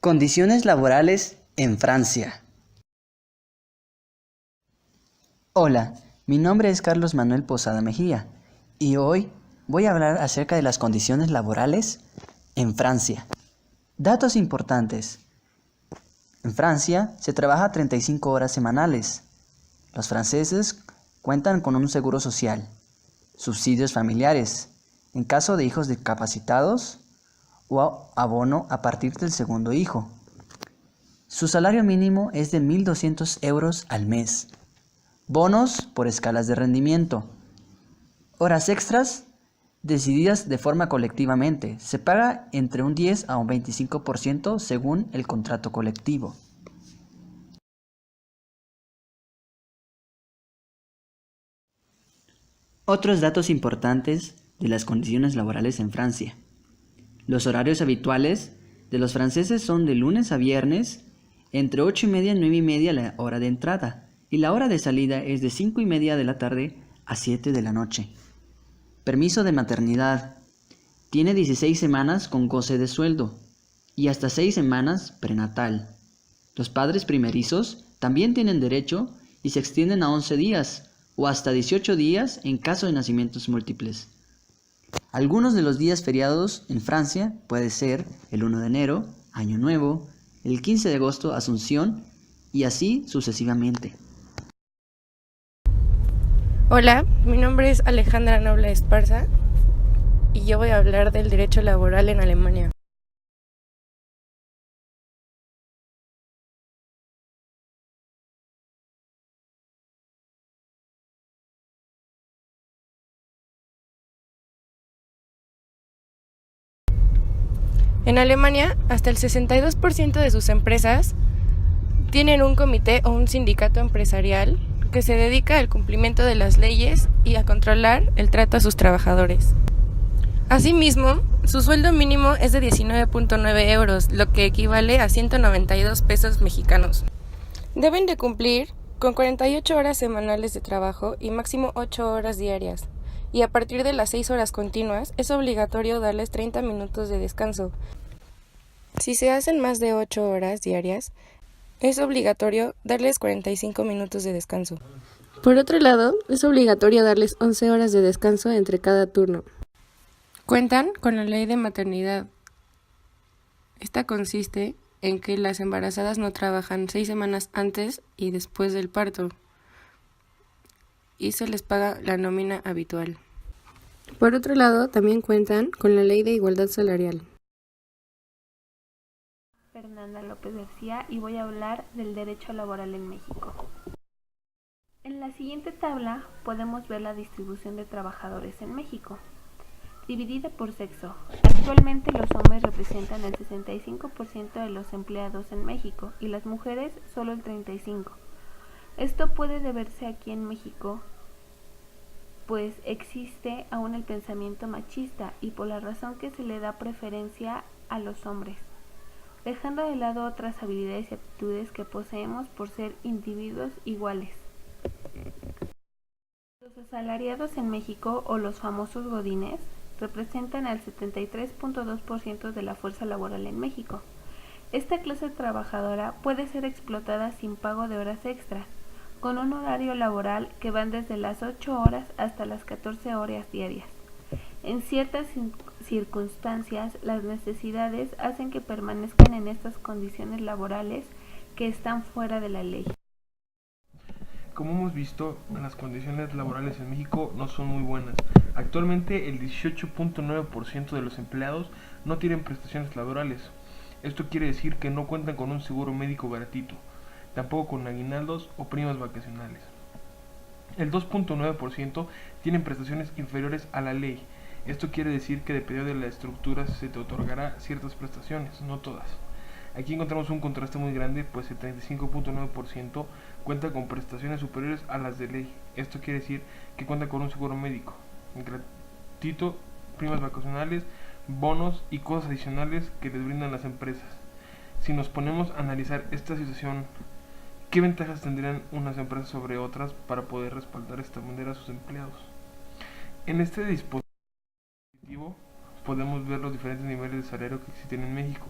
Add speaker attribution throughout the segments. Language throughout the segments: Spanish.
Speaker 1: Condiciones laborales en Francia. Hola, mi nombre es Carlos Manuel Posada Mejía y hoy voy a hablar acerca de las condiciones laborales en Francia. Datos importantes. En Francia se trabaja 35 horas semanales. Los franceses cuentan con un seguro social, subsidios familiares, en caso de hijos discapacitados o abono a partir del segundo hijo. Su salario mínimo es de 1.200 euros al mes. Bonos por escalas de rendimiento. Horas extras decididas de forma colectivamente. Se paga entre un 10 a un 25% según el contrato colectivo. Otros datos importantes de las condiciones laborales en Francia. Los horarios habituales de los franceses son de lunes a viernes, entre 8:30 y 9:30 la hora de entrada, y la hora de salida es de 5:30 de la tarde a 7 de la noche. Permiso de maternidad. Tiene 16 semanas con goce de sueldo y hasta 6 semanas prenatal. Los padres primerizos también tienen derecho y se extienden a 11 días o hasta 18 días en caso de nacimientos múltiples. Algunos de los días feriados en Francia puede ser el 1 de enero, Año Nuevo, el 15 de agosto, Asunción y así sucesivamente.
Speaker 2: Hola, mi nombre es Alejandra Noble Esparza y yo voy a hablar del derecho laboral en Alemania. En Alemania, hasta el 62% de sus empresas tienen un comité o un sindicato empresarial que se dedica al cumplimiento de las leyes y a controlar el trato a sus trabajadores. Asimismo, su sueldo mínimo es de 19.9 euros, lo que equivale a 192 pesos mexicanos. Deben de cumplir con 48 horas semanales de trabajo y máximo 8 horas diarias. Y a partir de las 6 horas continuas, es obligatorio darles 30 minutos de descanso. Si se hacen más de 8 horas diarias, es obligatorio darles 45 minutos de descanso. Por otro lado, es obligatorio darles 11 horas de descanso entre cada turno. Cuentan con la ley de maternidad. Esta consiste en que las embarazadas no trabajan 6 semanas antes y después del parto y se les paga la nómina habitual. Por otro lado, también cuentan con la ley de igualdad salarial.
Speaker 3: Fernanda López García y voy a hablar del derecho laboral en México. En la siguiente tabla podemos ver la distribución de trabajadores en México, dividida por sexo. Actualmente los hombres representan el 65% de los empleados en México y las mujeres solo el 35%. Esto puede deberse aquí en México, pues existe aún el pensamiento machista y por la razón que se le da preferencia a los hombres, dejando de lado otras habilidades y aptitudes que poseemos por ser individuos iguales. Los asalariados en México, o los famosos godines, representan el 73.2% de la fuerza laboral en México. Esta clase trabajadora puede ser explotada sin pago de horas extras, con un horario laboral que van desde las 8 horas hasta las 14 horas diarias. En ciertas circunstancias, las necesidades hacen que permanezcan en estas condiciones laborales que están fuera de la ley.
Speaker 4: Como hemos visto, las condiciones laborales en México no son muy buenas. Actualmente el 18.9% de los empleados no tienen prestaciones laborales. Esto quiere decir que no cuentan con un seguro médico gratuito, tampoco con aguinaldos o primas vacacionales. El 2.9% tienen prestaciones inferiores a la ley. Esto quiere decir que dependiendo de la estructura se te otorgará ciertas prestaciones, no todas. Aquí encontramos un contraste muy grande, pues el 35.9% cuenta con prestaciones superiores a las de ley. Esto quiere decir que cuenta con un seguro médico gratuito, primas vacacionales, bonos y cosas adicionales que les brindan las empresas. Si nos ponemos a analizar esta situación, ¿qué ventajas tendrían unas empresas sobre otras para poder respaldar de esta manera a sus empleados? En este dispositivo podemos ver los diferentes niveles de salario que existen en México.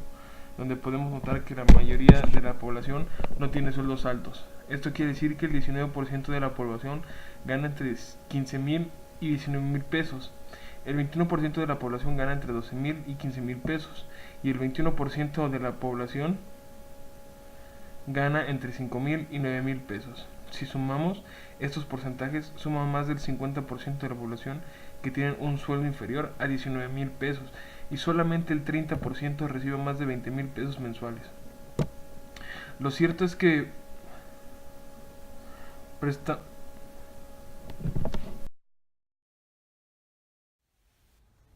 Speaker 4: donde podemos notar que la mayoría de la población no tiene sueldos altos. Esto quiere decir que el 19% de la población gana entre 15,000 y 19,000 pesos. El 21% de la población gana entre 12,000 y 15,000 pesos. Y el 21% de la población gana entre 5,000 y 9,000 pesos. Si sumamos estos porcentajes, suman más del 50% de la población que tienen un sueldo inferior a 19,000 pesos y solamente el 30% recibe más de 20,000 pesos mensuales. Lo cierto es que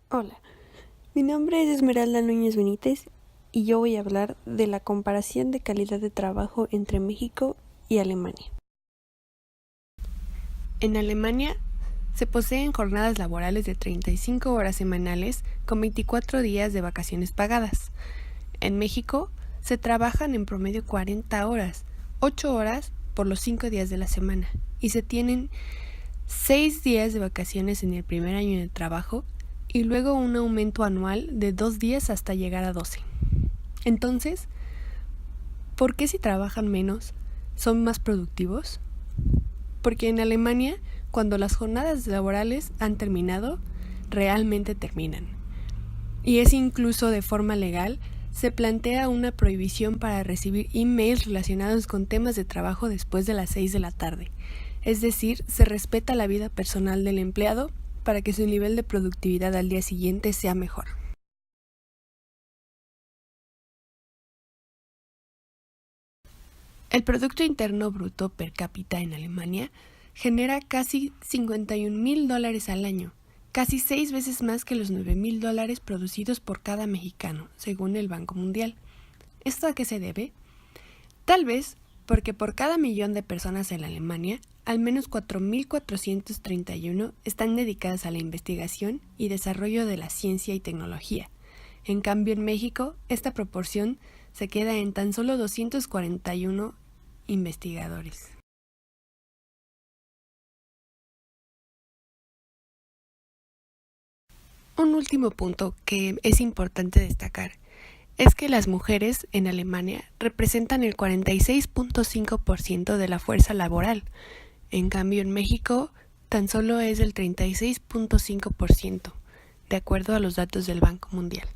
Speaker 5: Hola, mi nombre es Esmeralda Núñez Benítez y yo voy a hablar de la comparación de calidad de trabajo entre México y Alemania. En Alemania se poseen jornadas laborales de 35 horas semanales con 24 días de vacaciones pagadas. En México se trabajan en promedio 40 horas, 8 horas por los 5 días de la semana, y se tienen 6 días de vacaciones en el primer año de trabajo y luego un aumento anual de 2 días hasta llegar a 12. Entonces, ¿por qué si trabajan menos son más productivos? Porque en Alemania, cuando las jornadas laborales han terminado, realmente terminan. Y es incluso de forma legal, se plantea una prohibición para recibir emails relacionados con temas de trabajo después de las 6 de la tarde. Es decir, se respeta la vida personal del empleado para que su nivel de productividad al día siguiente sea mejor. El Producto Interno Bruto per cápita en Alemania genera casi $51,000 al año, casi 6 veces más que los $9,000 producidos por cada mexicano, según el Banco Mundial. ¿Esto a qué se debe? Tal vez porque por cada millón de personas en Alemania, al menos 4,431 están dedicadas a la investigación y desarrollo de la ciencia y tecnología. En cambio, en México, esta proporción se queda en tan solo 241 investigadores. Un último punto que es importante destacar es que las mujeres en Alemania representan el 46.5% de la fuerza laboral. En cambio, en México tan solo es el 36.5%, de acuerdo a los datos del Banco Mundial.